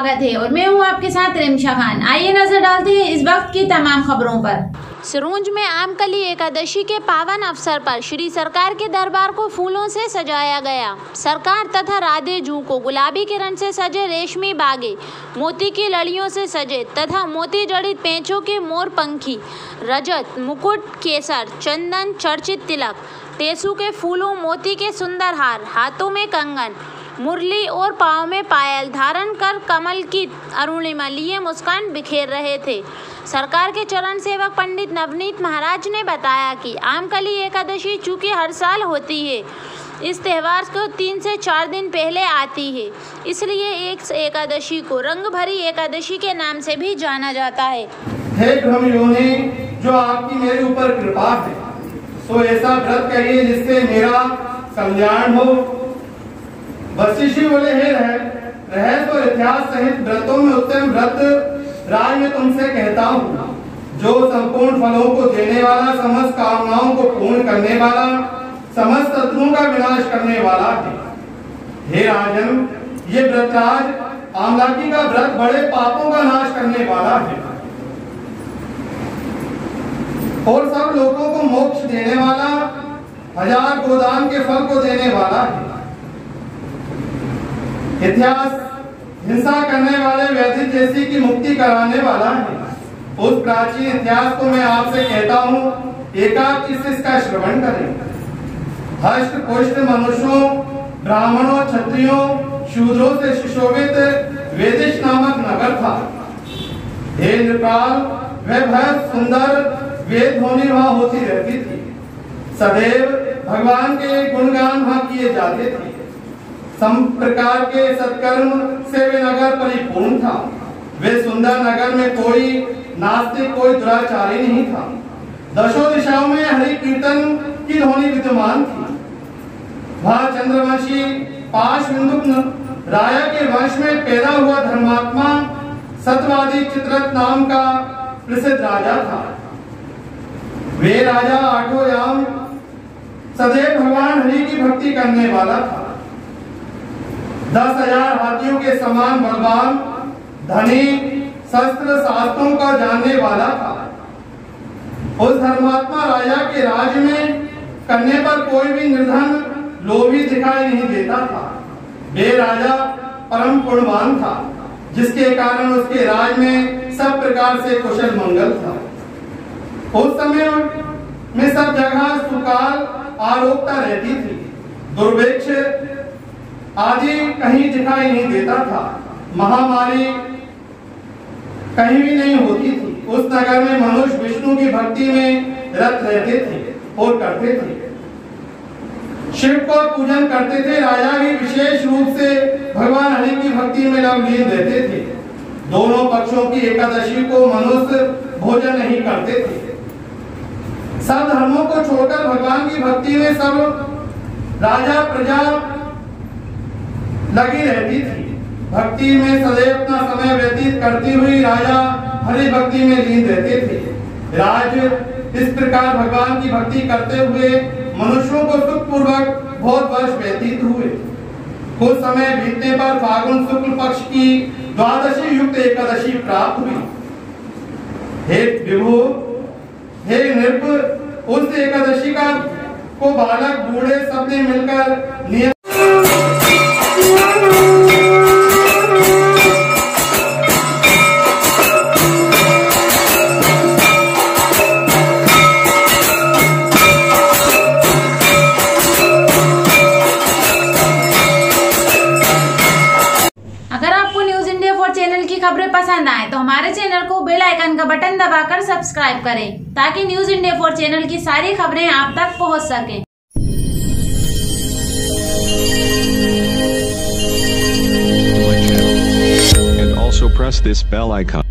स्वागत है और मैं हूं आपके साथ रिमशा खान। आइए नजर डालते हैं इस वक्त की तमाम खबरों पर। सिरोंज में आमकली एकादशी के पावन अवसर पर श्री सरकार के दरबार को फूलों से सजाया गया। सरकार तथा राधे जू को गुलाबी किरण से सजे रेशमी बागे, मोती की लड़ियों से सजे तथा मोती जड़ित पेंचों के मोर पंखी, रजत मुकुट, केसर, चंदन, चर्चित तिलक, टेसू के फूलों, मोती के सुंदर हार, हाथों में कंगन, मुरली और पाँव में पायल धारण कर कमल की अरुणिमा लिए मुस्कान बिखेर रहे थे। सरकार के चरण सेवक पंडित नवनीत महाराज ने बताया कि आमकली एकादशी चूँकि हर साल होती है, इस त्यौहार को 3 से 4 दिन पहले आती है, इसलिए एक एकादशी को रंग भरी एकादशी के नाम से भी जाना जाता है। हे ब्रह्मयोनि, जो आपकी मेरे ऊपर कृपा है, सो ऐसा व्रत करिए जिससे मेरा कल्याण हो। वशिष्ठ बोले, हे रहस्य और इतिहास सहित व्रतों में उत्तम व्रत राज में तुमसे कहता हूँ, जो संपूर्ण फलों को देने वाला, समस्त कामनाओं को पूर्ण करने वाला, समस्त शत्रुओं का विनाश करने वाला है। हे राजन, ये व्रतराज आमलाकी का व्रत बड़े पापों का नाश करने वाला है और सब लोगों को मोक्ष देने वाला, 1000 गोदान के फल को देने वाला है। इतिहास हिंसा करने वाले व्याधि जैसी की मुक्ति कराने वाला है। उस प्राचीन इतिहास को मैं आपसे कहता हूँ, एकाग्र से इसका श्रवण करें। हष्ट पुष्ट मनुष्यों, ब्राह्मणों, क्षत्रियों, शूद्रों से सुशोभित वेदिश नामक नगर था। हे नृपाल, वह बहुत सुंदर वेद ध्वनि वहाँ होती रहती थी। सदैव भगवान के गुणगान वहाँ किए जाते थे। सम प्रकार के सत्कर्म से वे नगर परिपूर्ण था। वे सुंदर नगर में कोई नास्तिक, कोई दुराचारी नहीं था। दशों दिशाओं में हरि कीर्तन की ध्वनि विद्यमान थी। वहाँ चंद्रवंशी पाशविंदु राजा के वंश में पैदा हुआ धर्मात्मा सत्यवादी चित्ररथ नाम का प्रसिद्ध राजा था। वे राजा 8 याम सदैव भगवान हरि की भक्ति करने वाला था। 10,000 हाथियों के समान बलवान, धनी, शस्त्र शास्त्रों का जानने वाला था। उस धर्मात्मा राजा के राज में करने पर कोई भी निर्धन लोभी दिखाई नहीं देता था। वे राजा परम पुण्यवान था, जिसके कारण उसके राज में सब प्रकार से कुशल मंगल था। उस समय में सब जगह सुकाल आरोग्यता रहती थी। दुर्भिक्ष आदि कहीं दिखाई नहीं देता था। महामारी कहीं भी नहीं होती थी। उस नगर में मनुष्य विष्णु की भक्ति में रत रहते थे और करते थे। शिव को पूजन करते थे। राजा भी विशेष रूप से भगवान हरि की भक्ति में लीन रहते थे। दोनों पक्षों की एकादशी को मनुष्य भोजन नहीं करते थे। सब धर्मों को छोड़कर भगवान की भक्ति में सब राजा प्रजा लगी रहती थी। भक्ति में सदैव अपना समय व्यतीत करती हुई राजा हरि भक्ति में लीन रहते थे। राज इस प्रकार भगवान की भक्ति करते हुए मनुष्यों को सुखपूर्वक बहुत वर्ष व्यतीत हुए। कुछ समय बीतने पर फागुन शुक्ल पक्ष की द्वादशी युक्त एकादशी प्राप्त हुई। हे विभु, हे नृप, उस एकादशी का को बालक बूढ़े सबने मिलकर नियम चैनल की खबरें पसंद आए तो हमारे चैनल को बेल आइकन का बटन दबाकर सब्सक्राइब करें, ताकि न्यूज इंडिया 4 चैनल की सारी खबरें आप तक पहुंच सकें। And also press this bell icon.